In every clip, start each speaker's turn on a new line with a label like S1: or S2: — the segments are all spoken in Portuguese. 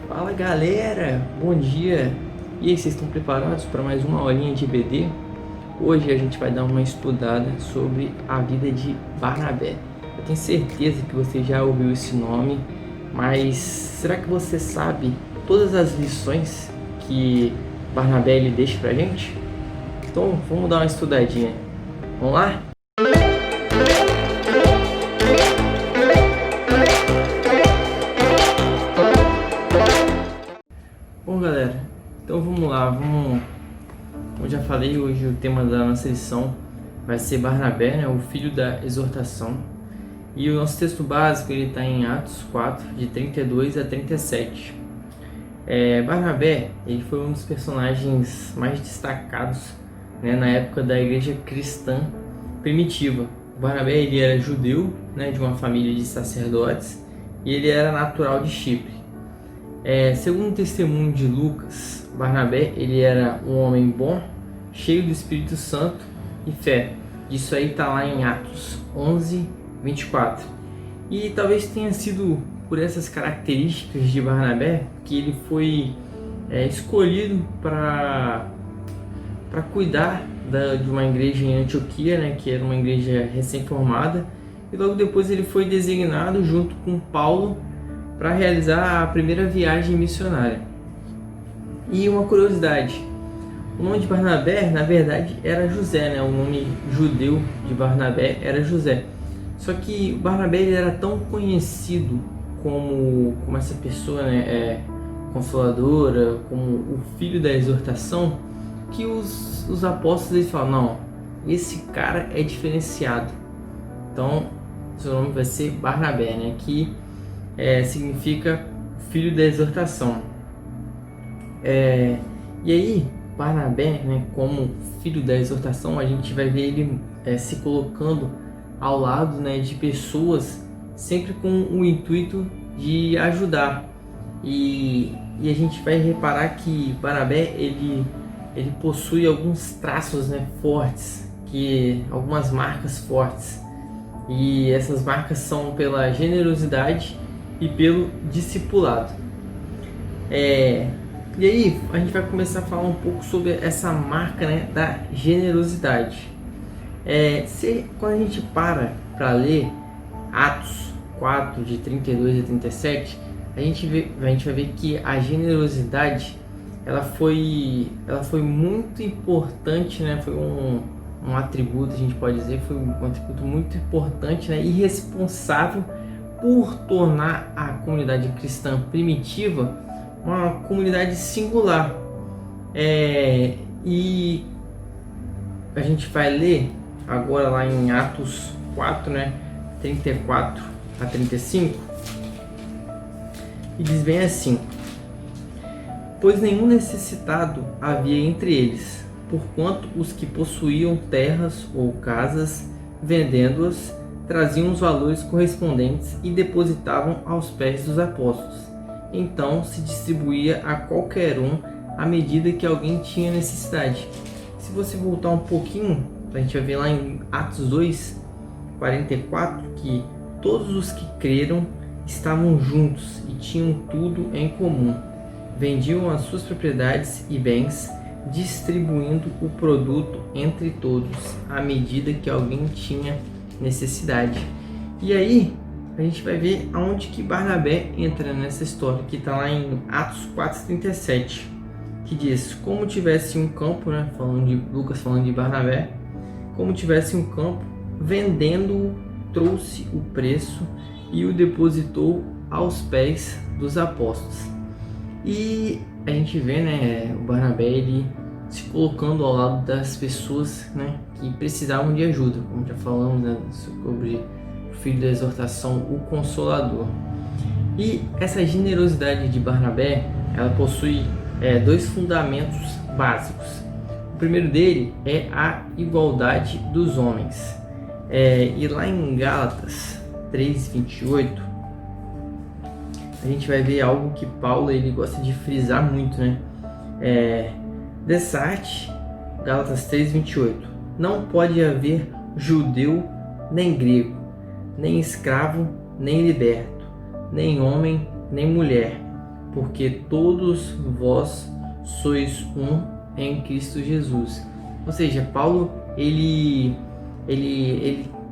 S1: Fala galera, bom dia! E aí, vocês estão preparados para mais uma aulinha de EBD? Hoje a gente vai dar uma estudada sobre a vida de Barnabé. Eu tenho certeza que você já ouviu esse nome, mas será que você sabe todas as lições que Barnabé ele deixa pra gente? Então vamos dar uma estudadinha. Vamos lá? Bom galera, então vamos lá, como já falei, hoje o tema da nossa lição vai ser Barnabé, né, o filho da exortação. E o nosso texto básico ele está em Atos 4, de 32 a 37. Barnabé ele foi um dos personagens mais destacados, né, na época da igreja cristã primitiva. O Barnabé ele era judeu, né, de uma família de sacerdotes, e ele era natural de Chipre. Segundo o testemunho de Lucas, Barnabé ele era um homem bom, cheio do Espírito Santo e fé. Isso aí está lá em Atos 11, 24. E talvez tenha sido por essas características de Barnabé que ele foi escolhido para cuidar de uma igreja em Antioquia, né, que era uma igreja recém-formada. E logo depois ele foi designado junto com Paulo para realizar a primeira viagem missionária. E uma curiosidade, o nome de Barnabé, na verdade, era José, né? O nome judeu de Barnabé era José. Só que Barnabé ele era tão conhecido como essa pessoa, né, consoladora, como o filho da exortação, que os apóstolos eles falam, não, esse cara é diferenciado. Então, seu nome vai ser Barnabé, né? Que significa filho da exortação. E aí, Barnabé, né, como filho da exortação, a gente vai ver ele se colocando ao lado, né, de pessoas sempre com o intuito de ajudar. E a gente vai reparar que Barnabé ele possui alguns traços, né, fortes, algumas marcas fortes. E essas marcas são pela generosidade e pelo discipulado. E aí a gente vai começar a falar um pouco sobre essa marca, né, da generosidade. Quando a gente para ler Atos 4, de 32 a 37, a gente vai ver que a generosidade ela foi muito importante, né? Foi um atributo, a gente pode dizer, foi um atributo muito importante, né, e responsável por tornar a comunidade cristã primitiva uma comunidade singular. E a gente vai ler agora lá em Atos 4, né, 34 a 35, e diz bem assim: pois nenhum necessitado havia entre eles, porquanto os que possuíam terras ou casas, vendendo-as, traziam os valores correspondentes e depositavam aos pés dos apóstolos. Então se distribuía a qualquer um à medida que alguém tinha necessidade. Se você voltar um pouquinho, a gente vai ver lá em Atos 2, 44, que todos os que creram estavam juntos e tinham tudo em comum. Vendiam as suas propriedades e bens, distribuindo o produto entre todos à medida que alguém tinha necessidade. E aí a gente vai ver aonde que Barnabé entra nessa história, que está lá em Atos 4:37, que diz: como tivesse um campo, né, Lucas falando de Barnabé, como tivesse um campo, vendendo-o, trouxe o preço e o depositou aos pés dos apóstolos. E a gente vê, né, o Barnabé ele se colocando ao lado das pessoas, né, que precisavam de ajuda, como já falamos, né, sobre o filho da exortação, o Consolador. E essa generosidade de Barnabé, ela possui dois fundamentos básicos. O primeiro dele é a igualdade dos homens. E lá em Gálatas 3:28, a gente vai ver algo que Paulo ele gosta de frisar muito, né? Dessa arte, Gálatas 3:28, não pode haver judeu nem grego, nem escravo nem liberto, nem homem nem mulher, porque todos vós sois um em Cristo Jesus. Ou seja, Paulo,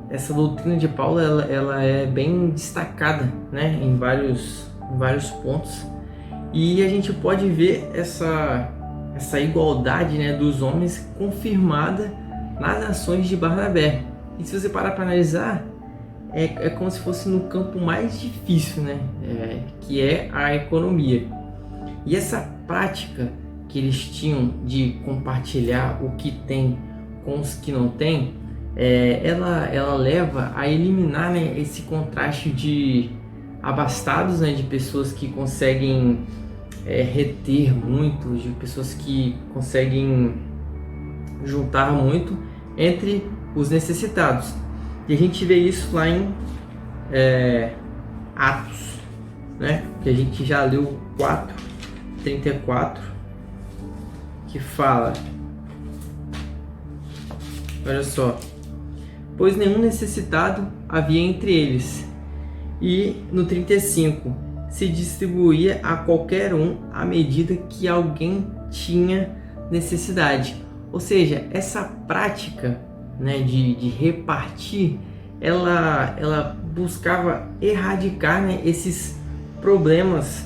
S1: essa doutrina de Paulo, ela é bem destacada, né, em vários pontos. E a gente pode ver essa igualdade, né, dos homens confirmada nas ações de Barnabé. E se você parar para analisar, é como se fosse no campo mais difícil, né, que é a economia. E essa prática que eles tinham de compartilhar o que tem com os que não têm, ela leva a eliminar, né, esse contraste de abastados, né, de pessoas que conseguem reter muito, de pessoas que conseguem juntar muito entre os necessitados. E a gente vê isso lá em Atos, né, que a gente já leu 4:34, que fala, olha só: pois nenhum necessitado havia entre eles. E no 35, se distribuía a qualquer um à medida que alguém tinha necessidade. Ou seja, essa prática, né, de repartir, ela buscava erradicar, né, esses problemas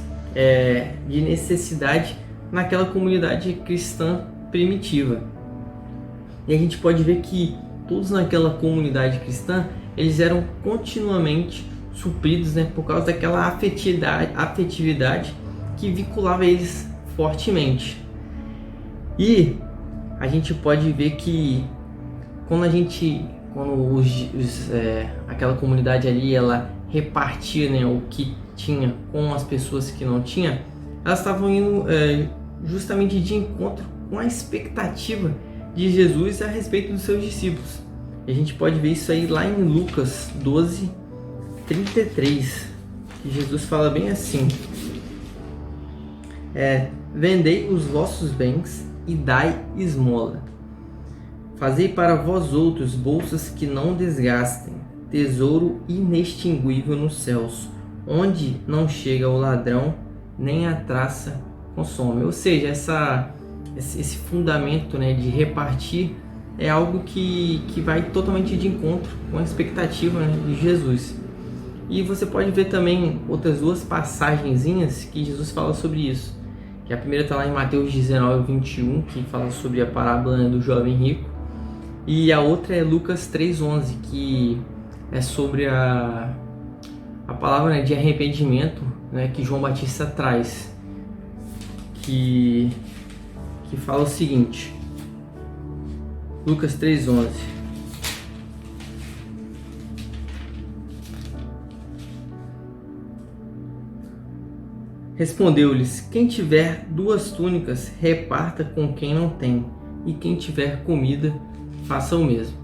S1: de necessidade naquela comunidade cristã primitiva. E a gente pode ver que todos naquela comunidade cristã, eles eram continuamente supridos, né, por causa daquela afetividade que vinculava eles fortemente. E a gente pode ver que quando aquela comunidade ali, ela repartia, né, o que tinha com as pessoas que não tinham, elas estavam indo justamente de encontro com a expectativa de Jesus a respeito dos seus discípulos. E a gente pode ver isso aí lá em Lucas 12:33, que Jesus fala bem assim: vendei os vossos bens e dai esmola. Fazei para vós outros bolsas que não desgastem, tesouro inextinguível nos céus, onde não chega o ladrão, nem a traça consome. Ou seja, esse fundamento, né, de repartir é algo que vai totalmente de encontro com a expectativa, né, de Jesus. E você pode ver também outras duas passagenzinhas que Jesus fala sobre isso. Que a primeira está lá em Mateus 19:21, que fala sobre a parábola, né, do jovem rico. E a outra é Lucas 3:11, que é sobre a palavra, né, de arrependimento, né, que João Batista traz. Que fala o seguinte, Lucas 3:11: respondeu-lhes: quem tiver 2 túnicas, reparta com quem não tem, e quem tiver comida, faça o mesmo.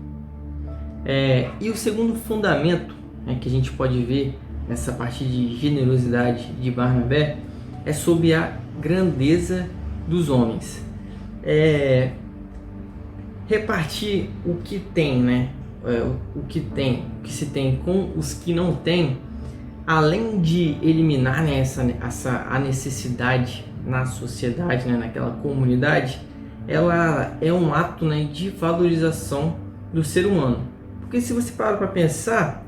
S1: E o segundo fundamento, né, que a gente pode ver nessa parte de generosidade de Barnabé é sobre a grandeza dos homens. Repartir o que tem, né? O que se tem com os que não têm, além de eliminar, né, a necessidade na sociedade, né, naquela comunidade, ela é um ato, né, de valorização do ser humano. Porque se você parar para pensar,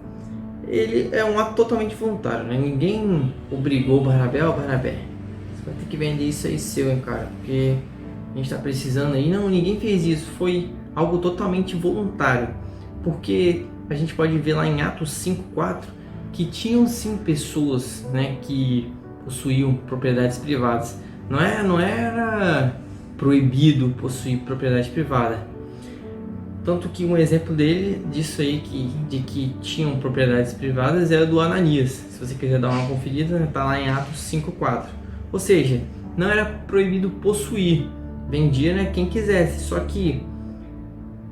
S1: ele é um ato totalmente voluntário, né? Ninguém obrigou Barnabé, você vai ter que vender isso aí seu, hein, cara, porque a gente está precisando aí. Não, ninguém fez isso, foi algo totalmente voluntário. Porque a gente pode ver lá em Atos 5:4 que tinham sim pessoas, né, que possuíam propriedades privadas. Não era proibido possuir propriedade privada. Tanto que um exemplo disso aí, de que tinham propriedades privadas, era do Ananias. Se você quiser dar uma conferida, está lá em Atos 5:4. Ou seja, não era proibido possuir, vendia, né, quem quisesse. Só que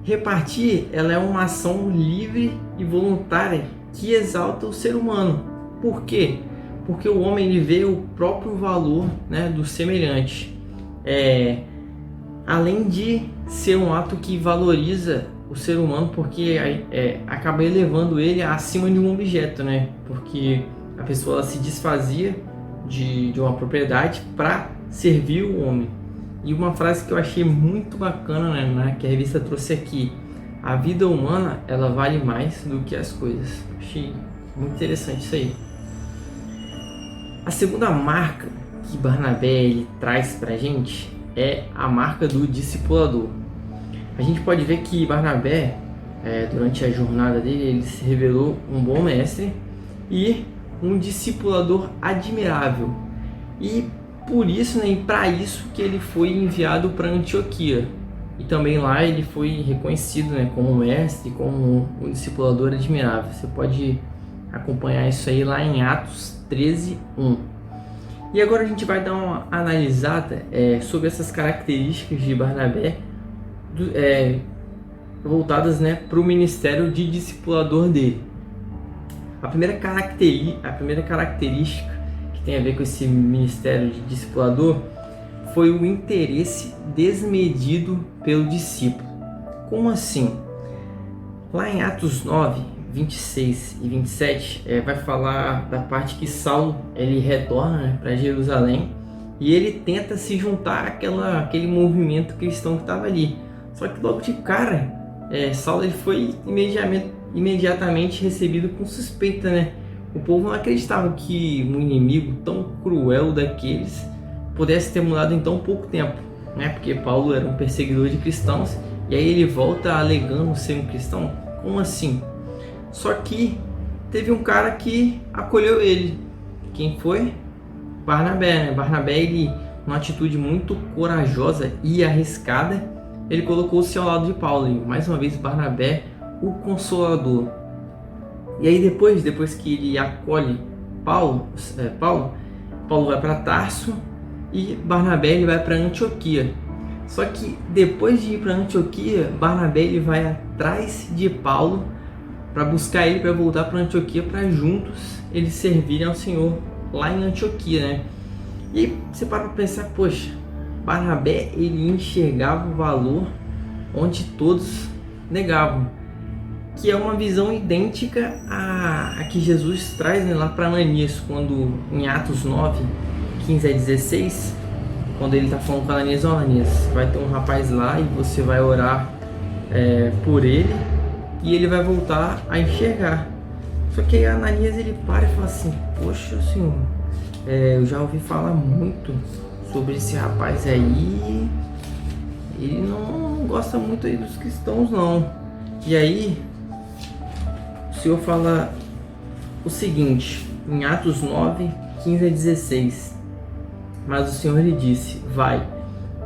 S1: repartir, ela é uma ação livre e voluntária que exalta o ser humano. Por quê? Porque o homem, ele vê o próprio valor, né, do semelhante. Além de ser um ato que valoriza o ser humano, porque acaba elevando ele acima de um objeto, né? Porque a pessoa se desfazia de uma propriedade para servir o homem. E uma frase que eu achei muito bacana, né, que a revista trouxe aqui: a vida humana, ela vale mais do que as coisas. Achei muito interessante isso aí. A segunda marca que Barnabé ele traz pra gente é a marca do discipulador. A gente pode ver que Barnabé, durante a jornada dele, ele se revelou um bom mestre e um discipulador admirável. E por isso, né, e para isso que ele foi enviado para Antioquia. E também lá ele foi reconhecido, né, como mestre, como um discipulador admirável. Você pode acompanhar isso aí lá em Atos 13:1. E agora a gente vai dar uma analisada sobre essas características de Barnabé voltadas, né, para o ministério de discipulador dele. A primeira característica que tem a ver com esse ministério de discipulador foi o interesse desmedido pelo discípulo. Como assim? Lá em Atos 9:26 e 27, vai falar da parte que Saulo ele retorna, né, para Jerusalém e ele tenta se juntar àquele movimento cristão que estava ali. Só que logo de cara, Saulo ele foi imediatamente recebido com suspeita, né? O povo não acreditava que um inimigo tão cruel daqueles pudesse ter mudado em tão pouco tempo, né? Porque Paulo era um perseguidor de cristãos e aí ele volta alegando ser um cristão. Como assim? Só que teve um cara que acolheu ele. Quem foi? Barnabé, né? Barnabé, ele, uma atitude muito corajosa e arriscada, ele colocou-se ao lado de Paulo. E mais uma vez Barnabé, o consolador. E aí depois que ele acolhe Paulo vai para Tarso e Barnabé ele vai para Antioquia. Só que depois de ir para Antioquia, Barnabé ele vai atrás de Paulo para buscar ele, para voltar para Antioquia, para juntos eles servirem ao Senhor lá em Antioquia, né? E aí você para pensar, poxa, Barnabé ele enxergava o valor onde todos negavam, que é uma visão idêntica a que Jesus traz, né, lá para Ananias, quando em Atos 9:15-16, quando ele está falando com Ananias: ó, Ananias, vai ter um rapaz lá e você vai orar por ele e ele vai voltar a enxergar. Só que aí Ananias ele para e fala assim: poxa, Senhor, eu já ouvi falar muito sobre esse rapaz aí, ele não gosta muito aí dos cristãos não. E aí o Senhor fala o seguinte em Atos 9:15-16: mas o Senhor lhe disse: vai,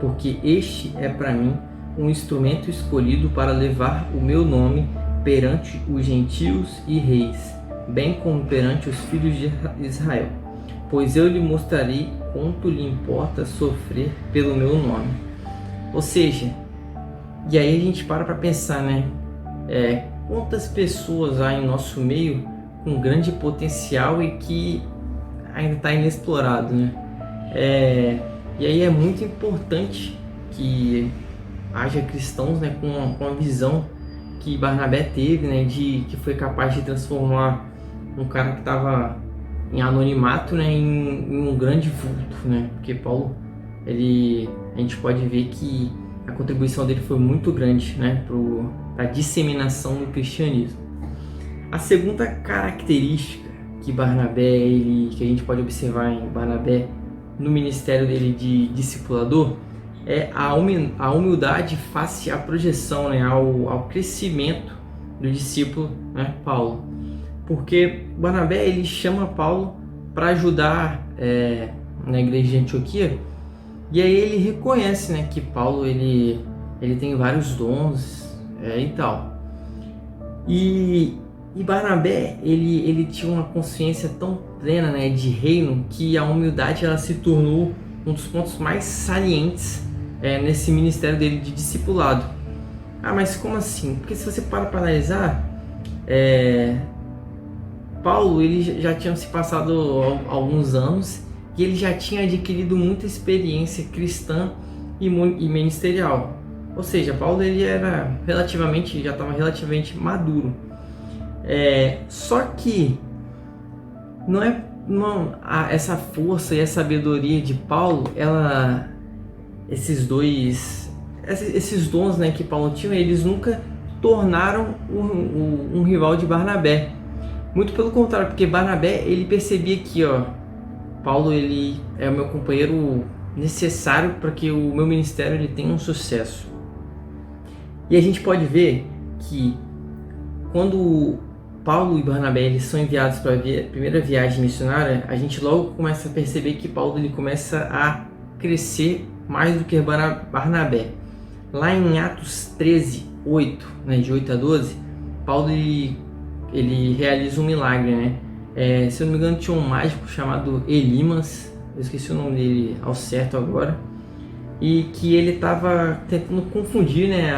S1: porque este é para mim um instrumento escolhido para levar o meu nome perante os gentios e reis, bem como perante os filhos de Israel, pois eu lhe mostrarei quanto lhe importa sofrer pelo meu nome. Ou seja, e aí a gente para pensar, né? Quantas pessoas há em nosso meio com grande potencial e que ainda está inexplorado, né? E aí é muito importante que haja cristãos, né, com a visão que Barnabé teve, né, que foi capaz de transformar um cara que estava em anonimato, né, em um grande vulto, né? Porque Paulo, a gente pode ver que a contribuição dele foi muito grande, né, para a disseminação do cristianismo. A segunda característica que que a gente pode observar em Barnabé no ministério dele de discipulador é a humildade face à projeção, né, ao crescimento do discípulo, né, Paulo. Porque Barnabé ele chama Paulo para ajudar na igreja de Antioquia, e aí ele reconhece, né, que Paulo ele tem vários dons e tal. E Barnabé ele tinha uma consciência tão plena, né, de reino, que a humildade ela se tornou um dos pontos mais salientes nesse ministério dele de discipulado. Mas como assim? Porque se você para analisar, Paulo ele já tinha se passado alguns anos e ele já tinha adquirido muita experiência cristã e ministerial. Ou seja, Paulo ele já estava relativamente maduro. Só que não é não, essa força e a sabedoria de Paulo, esses dons, né, que Paulo tinha, eles nunca tornaram um rival de Barnabé. Muito pelo contrário, porque Barnabé, ele percebia que, Paulo, ele é o meu companheiro necessário para que o meu ministério ele tenha um sucesso. E a gente pode ver que quando Paulo e Barnabé eles são enviados para a primeira viagem missionária, a gente logo começa a perceber que Paulo ele começa a crescer mais do que Barnabé. Lá em Atos 13, 8, né, de 8 a 12, Paulo ele realiza um milagre, né? Se eu não me engano, tinha um mágico chamado Elimas, eu esqueci o nome dele ao certo agora, e que ele estava tentando confundir, né,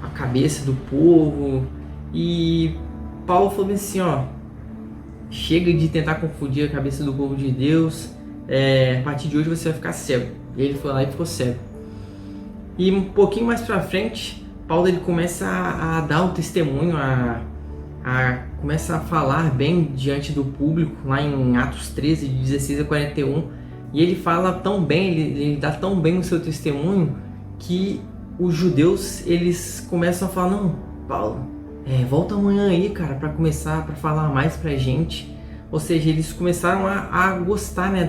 S1: a cabeça do povo. E Paulo falou assim, chega de tentar confundir a cabeça do povo de Deus, a partir de hoje você vai ficar cego. E ele foi lá e ficou cego. E um pouquinho mais pra frente, Paulo ele começa a dar um testemunho, começa a falar bem diante do público, lá em Atos 13, de 16 a 41, e ele fala tão bem, ele dá tão bem o seu testemunho, que os judeus, eles começam a falar, não, Paulo, volta amanhã aí, cara, para começar, para falar mais pra gente. Ou seja, eles começaram a gostar, né,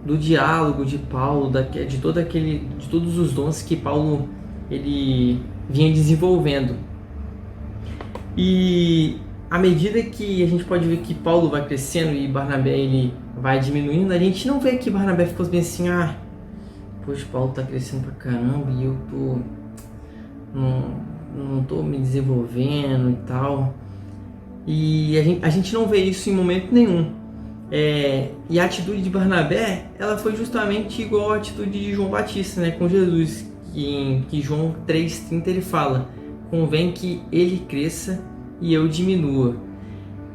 S1: do diálogo de Paulo, de todos os dons que Paulo ele vinha desenvolvendo. E à medida que a gente pode ver que Paulo vai crescendo e Barnabé ele vai diminuindo, a gente não vê que Barnabé ficou bem assim, poxa, Paulo tá crescendo pra caramba e eu não tô me desenvolvendo e tal. E a gente não vê isso em momento nenhum. E a atitude de Barnabé, ela foi justamente igual à atitude de João Batista, né, com Jesus, que João 3,30 ele fala, convém que ele cresça e eu diminua.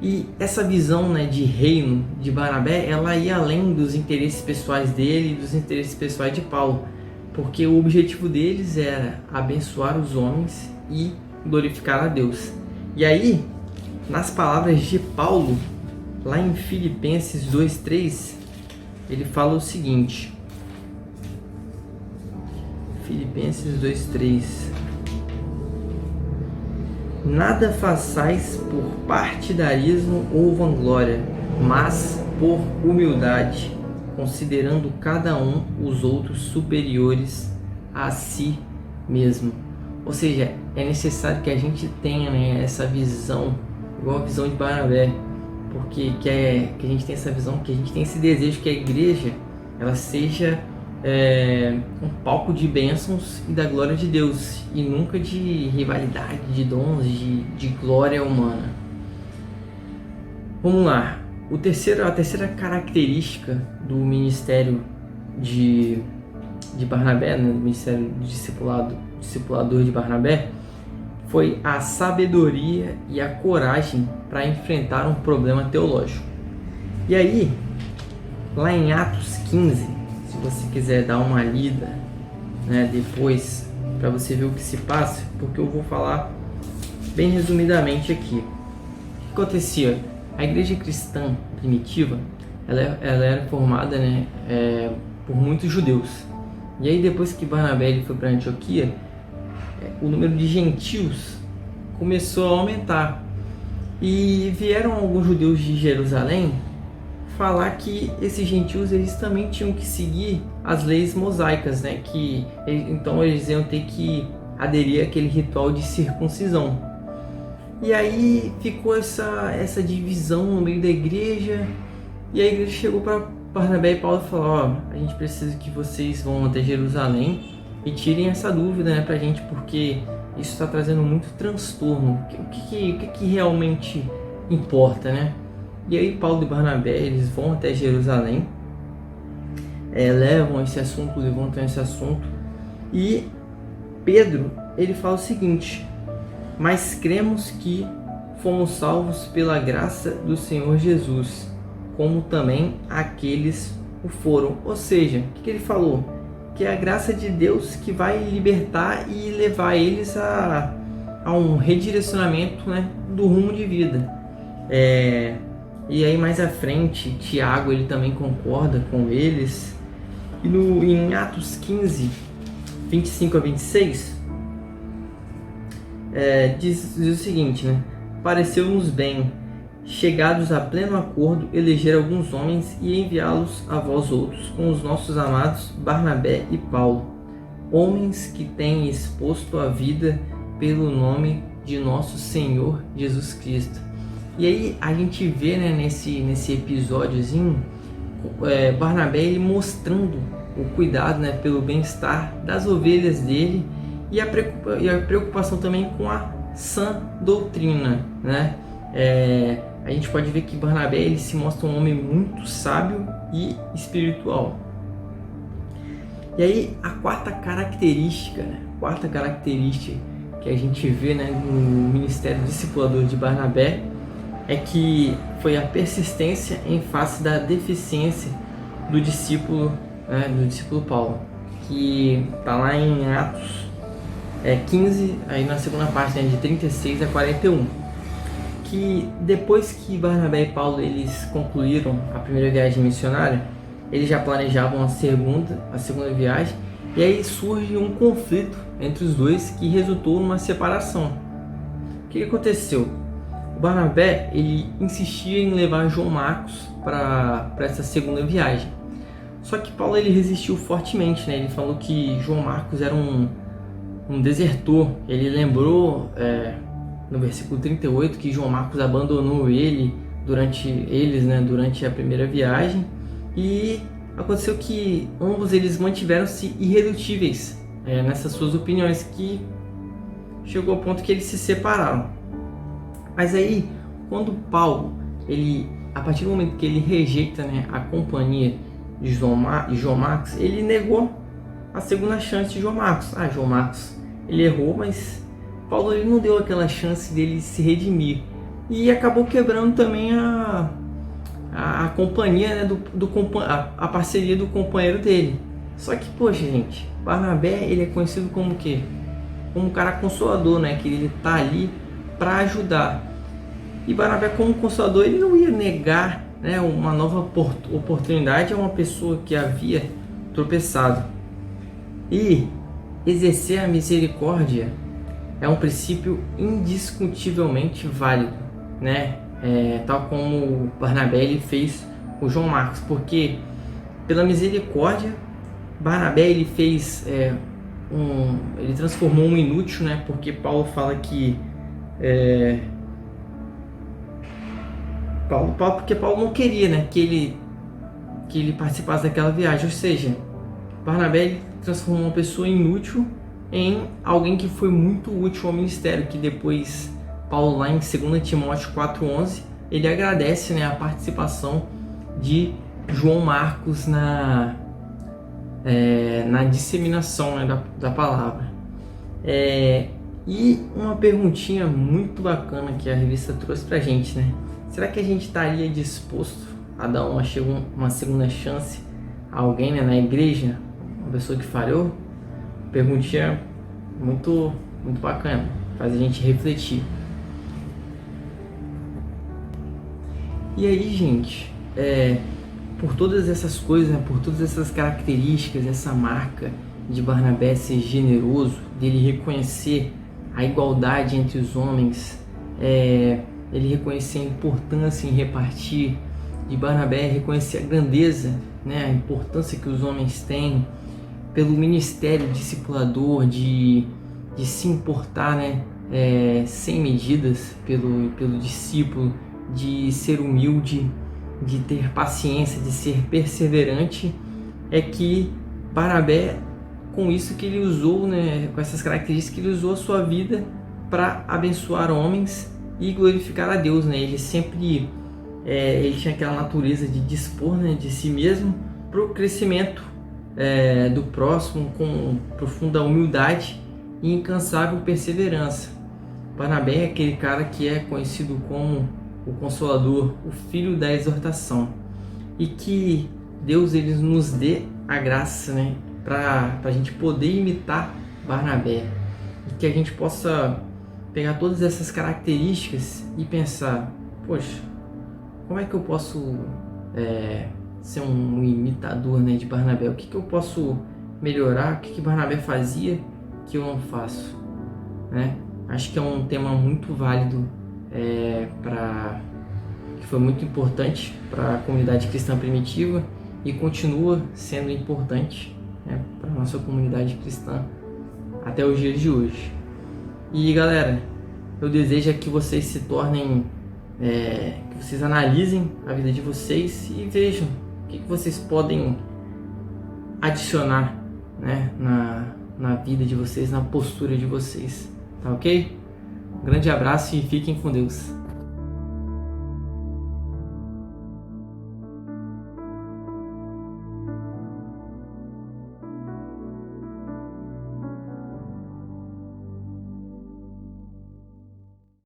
S1: E essa visão, né, de reino de Barnabé, ela ia além dos interesses pessoais dele e dos interesses pessoais de Paulo, porque o objetivo deles era abençoar os homens e glorificar a Deus. E aí, nas palavras de Paulo, lá em Filipenses 2,3, ele fala o seguinte, Filipenses 2,3: nada façais por partidarismo ou vanglória, mas por humildade, considerando cada um os outros superiores a si mesmo. Ou seja, é necessário que a gente tenha, né, essa visão, igual a visão de Barnabé, porque que a gente tem essa visão, que a gente tem esse desejo que a igreja ela seja um palco de bênçãos e da glória de Deus, e nunca de rivalidade, de dons, de glória humana. Vamos lá. A terceira característica do ministério de Barnabé, né, do ministério de discipulador de Barnabé, foi a sabedoria e a coragem para enfrentar um problema teológico. E aí, lá em Atos 15, se você quiser dar uma lida, né, depois, para você ver o que se passa, porque eu vou falar bem resumidamente aqui. O que acontecia? A igreja cristã primitiva, ela era formada, né, por muitos judeus. E aí depois que Barnabé foi para Antioquia, o número de gentios começou a aumentar. E vieram alguns judeus de Jerusalém falar que esses gentios eles também tinham que seguir as leis mosaicas, né? Então eles iam ter que aderir àquele ritual de circuncisão. E aí ficou essa divisão no meio da igreja, e a igreja chegou para Barnabé e Paulo e falou: a gente precisa que vocês vão até Jerusalém e tirem essa dúvida, né, pra gente, porque isso está trazendo muito transtorno. O que realmente importa, né? E aí Paulo e Barnabé, eles vão até Jerusalém, levantam esse assunto, e Pedro, ele fala o seguinte: mas cremos que fomos salvos pela graça do Senhor Jesus, como também aqueles o foram. Ou seja, o que ele falou? Que é a graça de Deus que vai libertar e levar eles a um redirecionamento, né, do rumo de vida. E aí mais à frente, Tiago ele também concorda com eles. E em Atos 15, 25 a 26, diz o seguinte, né? Pareceu-nos bem, chegados a pleno acordo, eleger alguns homens e enviá-los a vós outros, com os nossos amados Barnabé e Paulo, homens que têm exposto a vida pelo nome de nosso Senhor Jesus Cristo. E aí a gente vê, né, nesse episódiozinho, Barnabé ele mostrando o cuidado, né, pelo bem-estar das ovelhas dele e a preocupação também com a sã doutrina, né? A gente pode ver que Barnabé ele se mostra um homem muito sábio e espiritual. E aí a quarta característica que a gente vê, né, no ministério discipulador de Barnabé é que foi a persistência em face da deficiência do discípulo Paulo, que está lá em Atos 15, aí na segunda parte, né, de 36 a 41, que depois que Barnabé e Paulo eles concluíram a primeira viagem missionária, eles já planejavam a segunda viagem, e aí surge um conflito entre os dois que resultou numa separação. O que aconteceu? O Barnabé ele insistia em levar João Marcos para essa segunda viagem. Só que Paulo ele resistiu fortemente, né? Ele falou que João Marcos era um desertor. Ele lembrou no versículo 38 que João Marcos abandonou durante a primeira viagem, e aconteceu que ambos eles mantiveram-se irredutíveis nessas suas opiniões, que chegou ao ponto que eles se separaram. Mas aí, quando Paulo, a partir do momento que ele rejeita, né, a companhia de João Marcos, ele negou a segunda chance de João Marcos. João Marcos ele errou, mas Paulo ele não deu aquela chance dele se redimir, e acabou quebrando também a companhia, né, a parceria do companheiro dele. Só que, poxa, gente, Barnabé ele é conhecido como o quê? Como um cara consolador, né? Que ele tá ali para ajudar. E Barnabé, como consolador, ele não ia negar, né, uma nova oportunidade a uma pessoa que havia tropeçado. E exercer a misericórdia é um princípio indiscutivelmente válido, né? Tal como Barnabé ele fez com João Marcos, porque pela misericórdia Barnabé ele fez ele transformou um inútil, né? Porque Paulo fala que porque Paulo não queria, né, que ele participasse daquela viagem. Ou seja, Barnabé ele transformou uma pessoa inútil em alguém que foi muito útil ao ministério, que depois Paulo, lá em 2 Timóteo 4,11, ele agradece, né, a participação de João Marcos na disseminação, né, da palavra. E uma perguntinha muito bacana que a revista trouxe pra gente, né? Será que a gente estaria disposto a dar uma segunda chance a alguém, né, na igreja? Uma pessoa que falhou? Perguntinha muito, muito bacana, faz a gente refletir. E aí, gente, por todas essas coisas, né, por todas essas características, essa marca de Barnabé ser generoso, dele reconhecer a igualdade entre os homens, ele reconhecer a importância em repartir, de Barnabé reconhecer a grandeza, né, a importância que os homens têm, pelo ministério discipulador, de se importar, né, sem medidas pelo discípulo, de ser humilde, de ter paciência, de ser perseverante, é que Barnabé, com isso que ele usou, né, com essas características, ele usou a sua vida para abençoar homens e glorificar a Deus, né? Ele sempre ele tinha aquela natureza de dispor, né, de si mesmo para o crescimento do próximo, com profunda humildade e incansável perseverança. Barnabé é aquele cara que é conhecido como o Consolador, o Filho da Exortação, e que Deus ele nos dê a graça, né, para a gente poder imitar Barnabé, e que a gente possa pegar todas essas características e pensar: poxa, como é que eu posso ser um imitador, né, de Barnabé? O que que eu posso melhorar? O que que Barnabé fazia que eu não faço, né? Acho que é um tema muito válido, que foi muito importante para a comunidade cristã primitiva e continua sendo importante, né, para a nossa comunidade cristã até os dias de hoje. E galera, eu desejo que vocês se tornem, que vocês analisem a vida de vocês e vejam o que vocês podem adicionar, né, na vida de vocês, na postura de vocês, tá ok? Um grande abraço e fiquem com Deus.